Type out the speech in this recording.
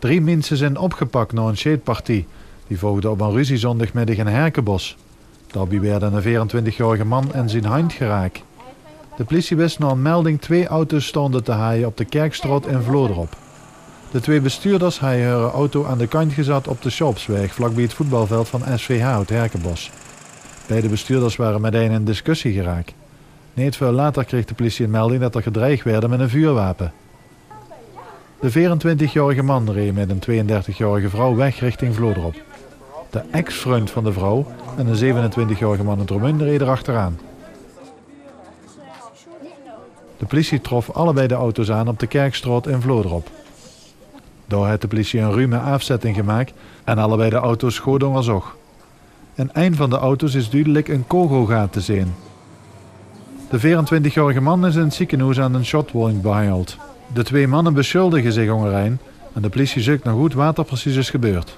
3 mensen zijn opgepakt na een scheetpartij. Die volgde op een ruzie zondagmiddag in Herkenbos. Daarbij werden een 24-jarige man en zijn hand geraakt. De politie wist na een melding 2 auto's stonden te haaien op de Kerkstraat in Vlodrop. De 2 bestuurders hadden hun auto aan de kant gezet op de Shopsweg, vlakbij het voetbalveld van SVH uit Herkenbos. Beide bestuurders waren meteen in discussie geraakt. Niet veel later kreeg de politie een melding dat er gedreigd werd met een vuurwapen. De 24-jarige man reed met een 32-jarige vrouw weg richting Vlodrop. De ex-vriend van de vrouw en een 27-jarige man uit Roermond reden erachteraan. De politie trof allebei de auto's aan op de Kerkstraat in Vlodrop. Daar heeft de politie een ruime afzetting gemaakt en allebei de auto's goed onderzocht. In een van de auto's is duidelijk een kogelgat te zien. De 24-jarige man is in het ziekenhuis aan een shotwoning behandeld. De 2 mannen beschuldigen zich ongerein en de politie zoekt naar goed wat er precies is gebeurd.